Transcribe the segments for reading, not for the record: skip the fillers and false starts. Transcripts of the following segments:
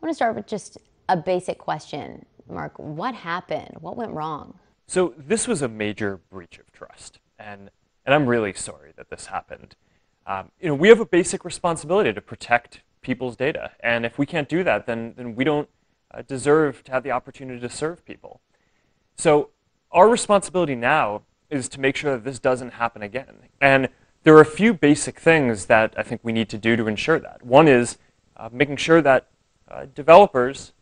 want to start with just a basic question. Mark, what happened? What went wrong? So this was a major breach of trust, and I'm really sorry that this happened. We have a basic responsibility to protect people's data, and if we can't do that, then we don't deserve to have the opportunity to serve people. So our responsibility now is to make sure that this doesn't happen again. And there are a few basic things that I think we need to do to ensure that. One is making sure that developers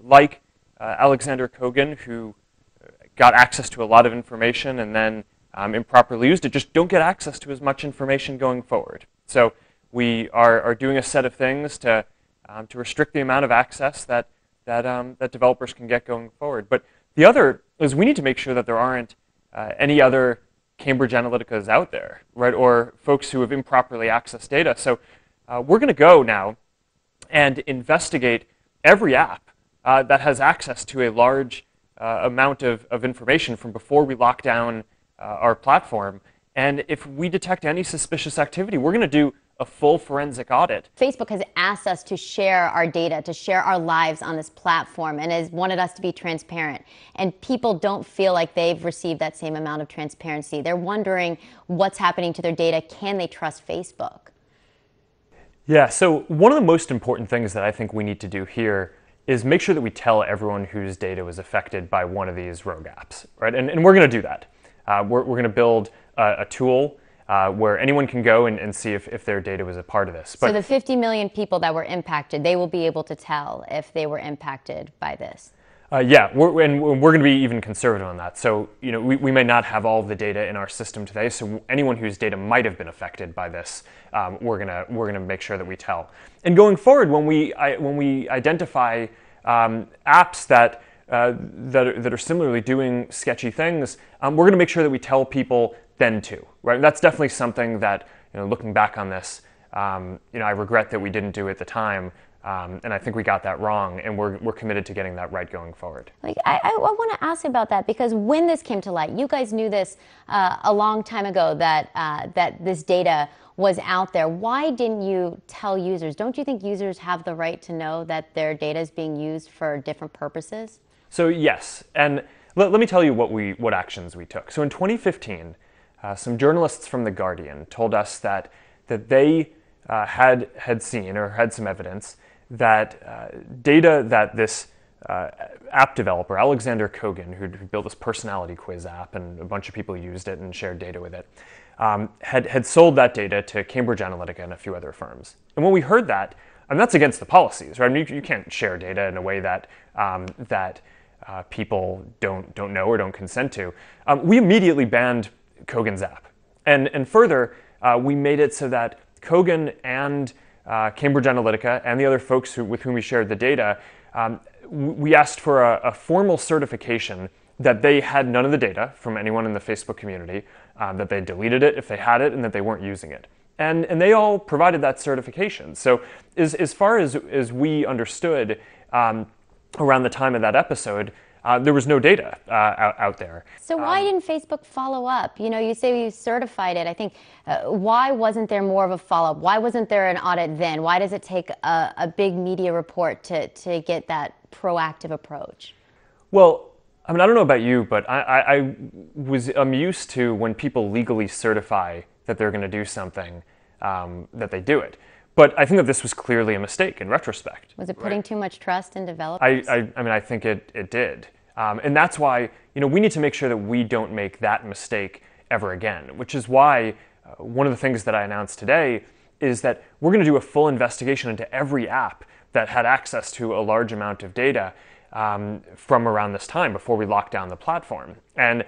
like Alexander Kogan, who got access to a lot of information and then improperly used it, just don't get access to as much information going forward. So we are doing a set of things to restrict the amount of access that developers can get going forward. But the other is we need to make sure that there aren't any other Cambridge Analyticas out there, right, or folks who have improperly accessed data. So we're going to go now and investigate every app that has access to a large amount of information from before we lock down our platform. And if we detect any suspicious activity, we're going to do a full forensic audit. Facebook has asked us to share our data, to share our lives on this platform, and has wanted us to be transparent. And people don't feel like they've received that same amount of transparency. They're wondering what's happening to their data. Can they trust Facebook? Yeah, so one of the most important things that I think we need to do here is make sure that we tell everyone whose data was affected by one of these rogue apps, right? And we're going to do that. We're going to build a tool where anyone can go and see if their data was a part of this. So the 50 million people that were impacted, they will be able to tell if they were impacted by this. Yeah, we're going to be even conservative on that. So we may not have all of the data in our system today. So anyone whose data might have been affected by this, we're gonna make sure that we tell. And going forward, when we identify apps that are similarly doing sketchy things, we're going to make sure that we tell people then too, right? That's definitely something that, looking back on this, I regret that we didn't do at the time, and I think we got that wrong, and we're committed to getting that right going forward. I want to ask about that, because when this came to light, you guys knew this a long time ago, that this data was out there. Why didn't you tell users? Don't you think users have the right to know that their data is being used for different purposes? So yes, and let me tell you what actions we took. So in 2015, some journalists from The Guardian told us that they had seen or had some evidence that data that this app developer, Alexander Kogan, who built this personality quiz app, and a bunch of people used it and shared data with it, had sold that data to Cambridge Analytica and a few other firms. And when we heard that, and that's against the policies, right? I mean, you can't share data in a way that people don't know or don't consent to. We immediately banned Kogan's app, and further, we made it so that Kogan and Cambridge Analytica and the other folks with whom we shared the data, we asked for a formal certification that they had none of the data from anyone in the Facebook community, that they deleted it if they had it, and that they weren't using it. And they all provided that certification. So as far as we understood around the time of that episode, there was no data out there. So why didn't Facebook follow up? You say you certified it. I think, why wasn't there more of a follow-up? Why wasn't there an audit then? Why does it take a big media report to get that proactive approach? Well, I mean, I don't know about you, but I'm used to when people legally certify that they're going to do something, that they do it. But I think that this was clearly a mistake in retrospect. Was it putting too much trust in developers? I mean, I think it did. And that's why, we need to make sure that we don't make that mistake ever again, which is why one of the things that I announced today is that we're going to do a full investigation into every app that had access to a large amount of data from around this time before we locked down the platform. And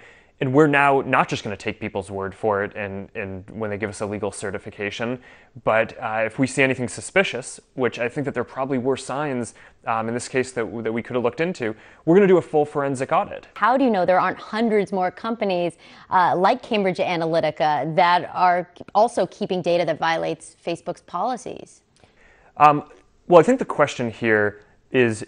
we're now not just going to take people's word for it and when they give us a legal certification, but if we see anything suspicious, which I think that there probably were signs in this case that we could have looked into, we're going to do a full forensic audit. How do you know there aren't hundreds more companies like Cambridge Analytica that are also keeping data that violates Facebook's policies? Well, I think the question here is,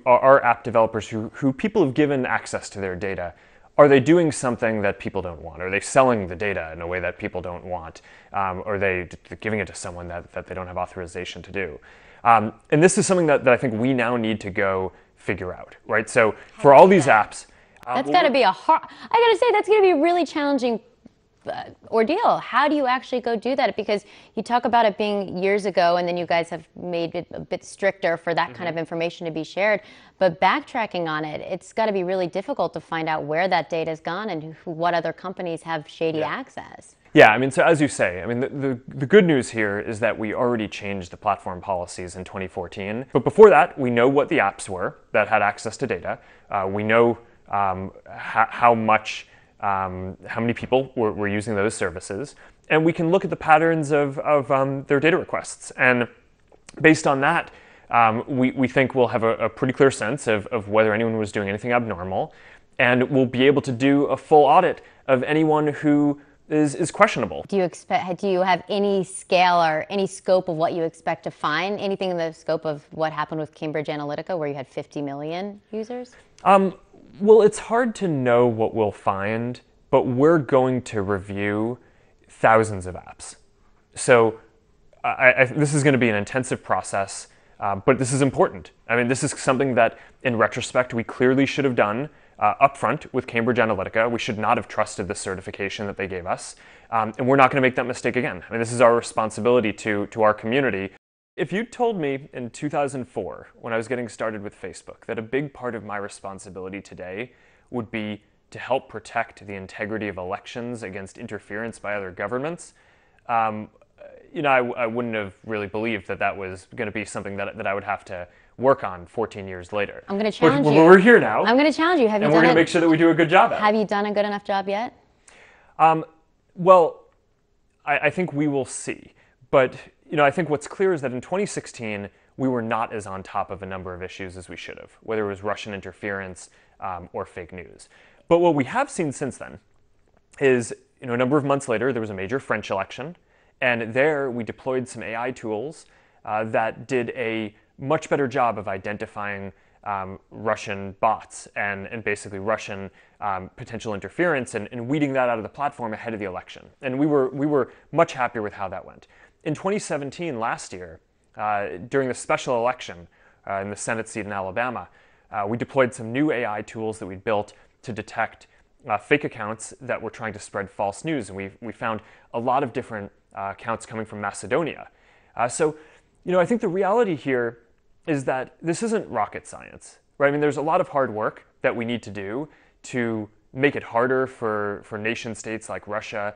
are app developers who people have given access to their data, are they doing something that people don't want? Are they selling the data in a way that people don't want? Or are they giving it to someone that they don't have authorization to do? And this is something that I think we now need to go figure out, right? So for all these apps, that's got to be a hard. I got to say that's going to be a really challenging ordeal. How do you actually go do that? Because you talk about it being years ago, and then you guys have made it a bit stricter for that kind of information to be shared. But backtracking on it, it's got to be really difficult to find out where that data has gone and what other companies have shady access. Yeah, I mean, so as you say, I mean, the good news here is that we already changed the platform policies in 2014. But before that, we know what the apps were that had access to data. We know how many people were using those services, and we can look at the patterns of their data requests. And based on that, we think we'll have a pretty clear sense of whether anyone was doing anything abnormal, and we'll be able to do a full audit of anyone who is questionable. Do you have any scale or any scope of what you expect to find? Anything in the scope of what happened with Cambridge Analytica, where you had 50 million users? Well, it's hard to know what we'll find, but we're going to review thousands of apps. So this is going to be an intensive process, but this is important. I mean, this is something that, in retrospect, we clearly should have done upfront with Cambridge Analytica. We should not have trusted the certification that they gave us, and we're not going to make that mistake again. I mean, this is our responsibility to our community. If you told me in 2004, when I was getting started with Facebook, that a big part of my responsibility today would be to help protect the integrity of elections against interference by other governments, I wouldn't have really believed that was going to be something that I would have to work on 14 years later. I'm going to challenge you. We're here now. I'm going to challenge you. And we're going to make sure that we do a good job at it. Have you done a good enough job yet? Well, I think we will see. But I think what's clear is that in 2016, we were not as on top of a number of issues as we should have, whether it was Russian interference or fake news. But what we have seen since then is, a number of months later, there was a major French election, and there we deployed some AI tools that did a much better job of identifying Russian bots and basically Russian potential interference and weeding that out of the platform ahead of the election. And we were much happier with how that went. In 2017, last year, during the special election in the Senate seat in Alabama, we deployed some new AI tools that we built to detect fake accounts that were trying to spread false news. And we found a lot of different accounts coming from Macedonia. So I think the reality here is that this isn't rocket science, right? I mean, there's a lot of hard work that we need to do to make it harder for nation states like Russia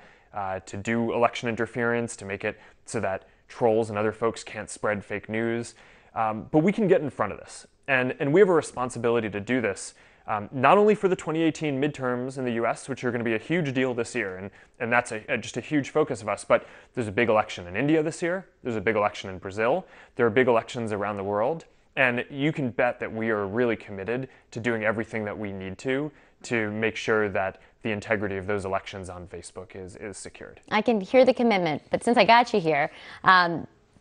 to do election interference, to make it so that trolls and other folks can't spread fake news. But we can get in front of this. And we have a responsibility to do this, not only for the 2018 midterms in the US, which are going to be a huge deal this year, and that's just a huge focus of us, but there's a big election in India this year, there's a big election in Brazil, there are big elections around the world, and you can bet that we are really committed to doing everything that we need to make sure that the integrity of those elections on Facebook is secured. I can hear the commitment, but since I got you here,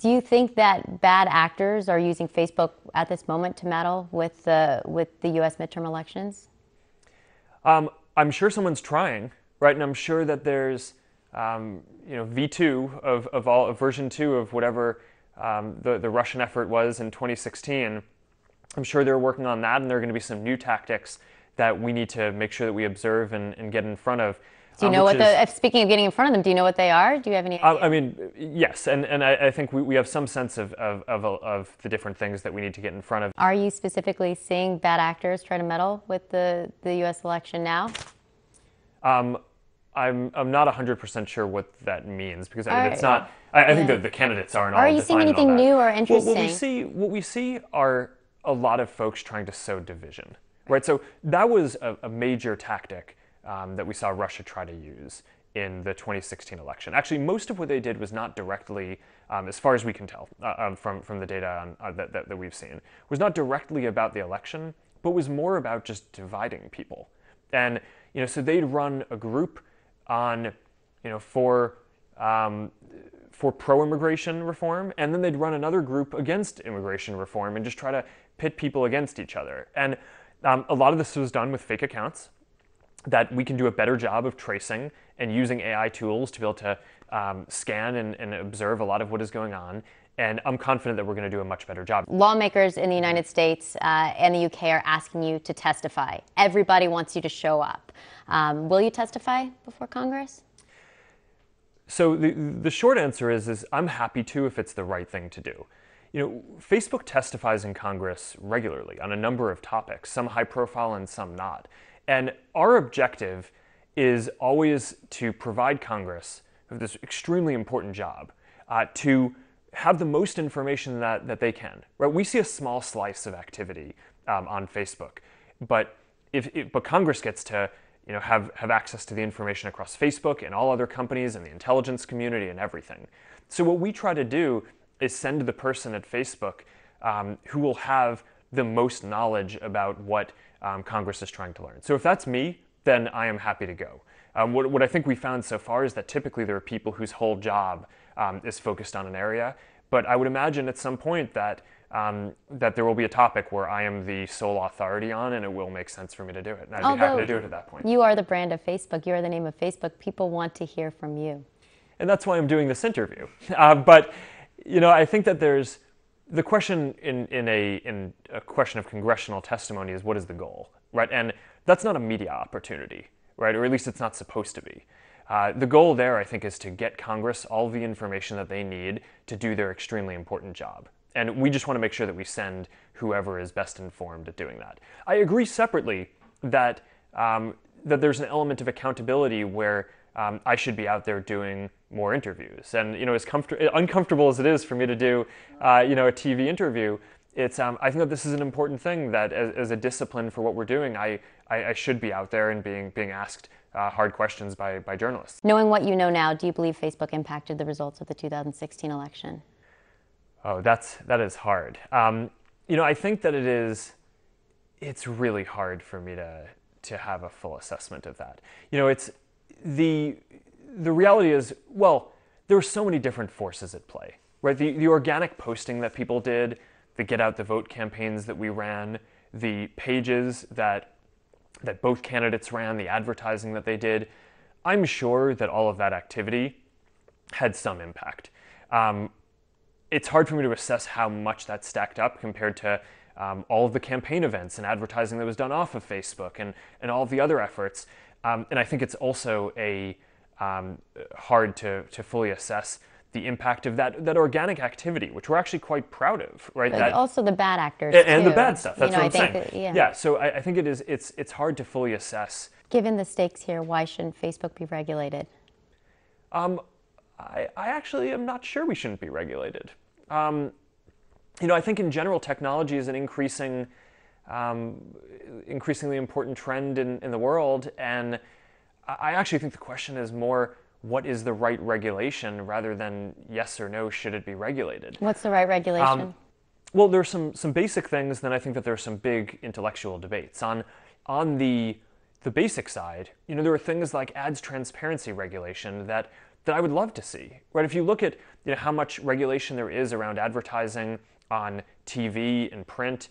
do you think that bad actors are using Facebook at this moment to meddle with the U.S. midterm elections? I'm sure someone's trying, right? And I'm sure that there's V2 of version 2 of whatever the Russian effort was in 2016. I'm sure they're working on that, and there are going to be some new tactics that we need to make sure that we observe and get in front of. Do you know speaking of getting in front of them, do you know what they are? Do you have any idea? I mean, yes, and I think we have some sense of the different things that we need to get in front of. Are you specifically seeing bad actors try to meddle with the U.S. election now? I'm not 100% sure what that means, because I mean, it's not. I think that the candidates aren't all. Are you seeing anything new or interesting? Well, what we see are a lot of folks trying to sow division, right? So that was a major tactic that we saw Russia try to use in the 2016 election. Actually, most of what they did was not directly, as far as we can tell from the data that we've seen, was not directly about the election, but was more about just dividing people. And so they'd run a group on, for pro-immigration reform, and then they'd run another group against immigration reform and just try to pit people against each other. And a lot of this was done with fake accounts that we can do a better job of tracing and using AI tools to be able to scan and observe a lot of what is going on. And I'm confident that we're going to do a much better job. Lawmakers in the United States and the UK are asking you to testify. Everybody wants you to show up. Will you testify before Congress? So the short answer is I'm happy to if it's the right thing to do. Facebook testifies in Congress regularly on a number of topics, some high profile and some not. And our objective is always to provide Congress with this extremely important job to have the most information that they can. Right? We see a small slice of activity on Facebook, but but Congress gets to have access to the information across Facebook and all other companies and the intelligence community and everything. So what we try to do is send the person at Facebook who will have the most knowledge about what Congress is trying to learn. So if that's me, then I am happy to go. What I think we found so far is that typically there are people whose whole job is focused on an area, but I would imagine at some point that that there will be a topic where I am the sole authority on, and it will make sense for me to do it. And I'd be happy to do it at that point. You are the brand of Facebook. You are the name of Facebook. People want to hear from you. And that's why I'm doing this interview. But I think that there's the question in a question of congressional testimony is what is the goal, right? And that's not a media opportunity, right? Or at least it's not supposed to be. The goal there, I think, is to get Congress all the information that they need to do their extremely important job. And we just want to make sure that we send whoever is best informed at doing that. I agree separately that that there's an element of accountability where I should be out there doing more interviews. And as uncomfortable as it is for me to do, a TV interview, it's I think that this is an important thing that as a discipline for what we're doing, I should be out there and being asked hard questions by journalists. Knowing what you know now, do you believe Facebook impacted the results of the 2016 election? Oh, that is hard. I think that it's really hard for me to have a full assessment of that. It's the reality is, well, there are so many different forces at play, right? The organic posting that people did, the Get Out the Vote campaigns that we ran, the pages that both candidates ran, the advertising that they did, I'm sure that all of that activity had some impact. It's hard for me to assess how much that stacked up compared to all of the campaign events and advertising that was done off of Facebook and all of the other efforts. And I think it's also hard to fully assess the impact of that organic activity, which we're actually quite proud of, right? But also the bad actors and too. The bad stuff. That's what I'm saying. Yeah. So I think it's hard to fully assess. Given the stakes here, why shouldn't Facebook be regulated? I actually am not sure we shouldn't be regulated. I think in general technology is an increasingly important trend in the world, and I actually think the question is more what is the right regulation rather than yes or no, should it be regulated? What's the right regulation? Well, there's some basic things, then I think that there are some big intellectual debates. On the basic side, there are things like ads transparency regulation that I would love to see, right? If you look at how much regulation there is around advertising on TV and print,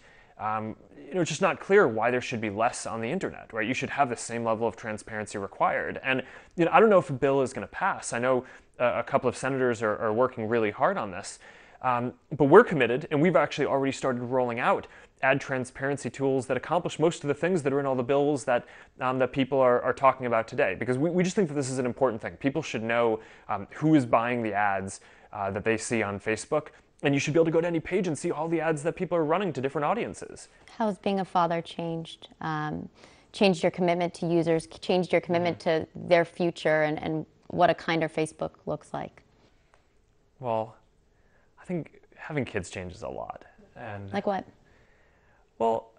it's just not clear why there should be less on the internet, right? You should have the same level of transparency required. And I don't know if a bill is going to pass. I know a couple of senators are working really hard on this, but we're committed, and we've actually already started rolling out ad transparency tools that accomplish most of the things that are in all the bills that people are talking about today. Because we just think that this is an important thing. People should know who is buying the ads that they see on Facebook. And you should be able to go to any page and see all the ads that people are running to different audiences. How has being a father changed? Changed your commitment to users, changed your commitment to their future and what a kinder Facebook looks like? Well, I think having kids changes a lot. And like what? Well,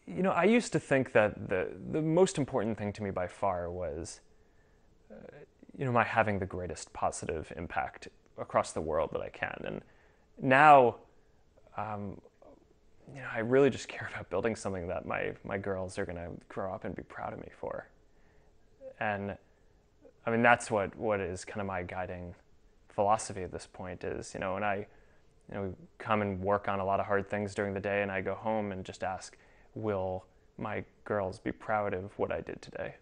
I used to think that the most important thing to me by far was, my having the greatest positive impact across the world that I can. And now, I really just care about building something that my girls are going to grow up and be proud of me for. And I mean, that's what is kind of my guiding philosophy at this point is, when I come and work on a lot of hard things during the day and I go home and just ask, will my girls be proud of what I did today?